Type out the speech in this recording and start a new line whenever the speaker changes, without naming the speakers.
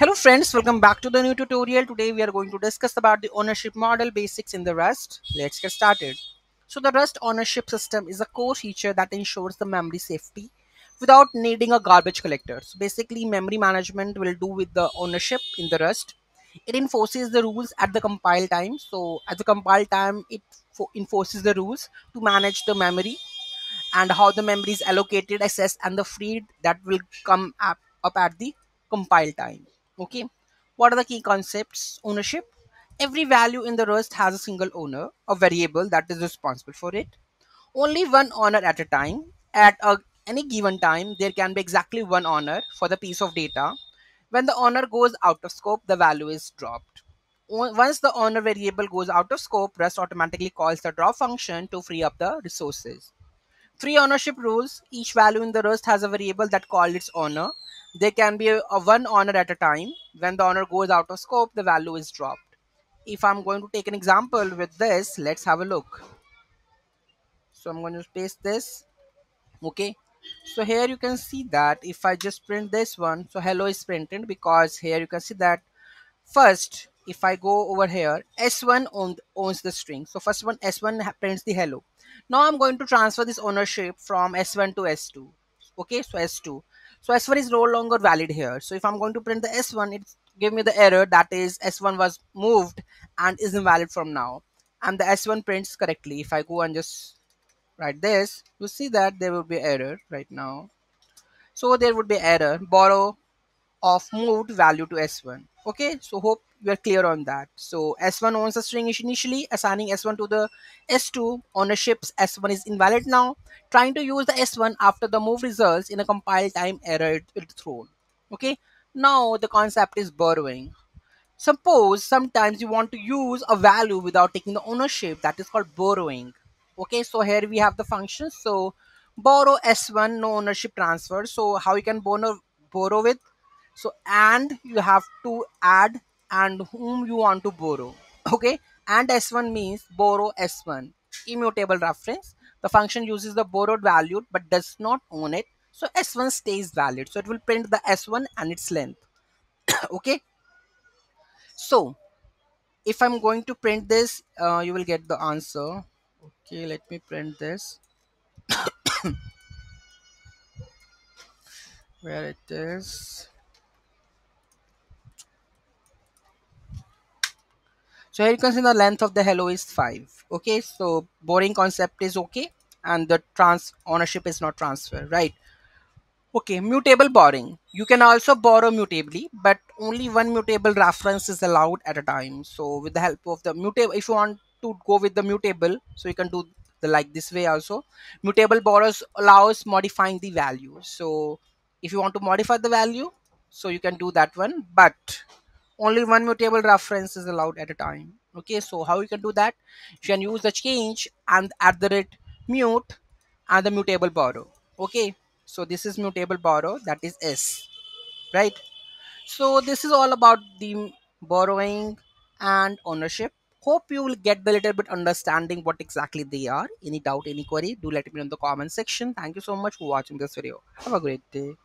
Hello friends, welcome back to the new tutorial. Today we are going to discuss about the ownership model basics in the Rust. Let's get started. So the Rust ownership system is a core feature that ensures the memory safety without needing a garbage collector. So basically memory management will do with the ownership in the Rust. It enforces the rules at the compile time. So at the compile time it enforces the rules to manage the memory and how the memory is allocated, assessed, and the freed that will come up at the compile time. Okay, what are the key concepts? Ownership. Every value in the Rust has a single owner, a variable that is responsible for it. Only one owner at a time. Any given time, there can be exactly one owner for the piece of data. When the owner goes out of scope, the value is dropped. Once the owner variable goes out of scope, Rust automatically calls the drop function to free up the resources. Three ownership rules. Each value in the Rust has a variable that called its owner. There can be a one owner at a time. When the owner goes out of scope, the value is dropped. If I'm going to take an example with this, let's have a look. So I'm going to paste this. Okay. So here you can see that if I just print this one, so hello is printed because here you can see that first, if I go over here, S1 owns the string. So first one, S1 prints the hello. Now I'm going to transfer this ownership from S1 to S2. Okay, so S2. So S1 is no longer valid here. So if I'm going to print the S1, it give me the error that is S1 was moved and is invalid from now. And the S1 prints correctly. If I go and just write this, you see that there will be error right now. So there would be error. Borrow of moved value to S1. Okay, so hope we are clear on that. So S1 owns the string initially, assigning S1 to the S2. Ownership's S1 is invalid now. Trying to use the S1 after the move results in a compile time error it will thrown. Okay, now the concept is borrowing. Suppose sometimes you want to use a value without taking the ownership, that is called borrowing. Okay, so here we have the function. So borrow S1, no ownership transfer. So how you can borrow with? So and you have to add and whom you want to borrow. Okay, and S1 means borrow S1, immutable reference. The function uses the borrowed value but does not own it, so S1 stays valid, so it will print the S1 and its length. Okay, so if I'm going to print this, you will get the answer. Okay, let me print this where it is. So here you can see the length of the hello is 5. Okay, so borrowing concept is okay, and the trans ownership is not transfer, right? Okay, mutable borrowing. You can also borrow mutably, but only one mutable reference is allowed at a time. So with the help of the mutable, if you want to go with the mutable, so you can do the like this way also. Mutable borrows allows modifying the value. So if you want to modify the value, so you can do that one, but only one mutable reference is allowed at a time. Okay, so how you can do that? You can use the change and at the rate mute and the mutable borrow. Okay, so this is mutable borrow, that is S, right? So this is all about the borrowing and ownership. Hope you will get the little bit understanding what exactly they are. Any doubt, any query, do let me know in the comment section. Thank you so much for watching this video. Have a great day.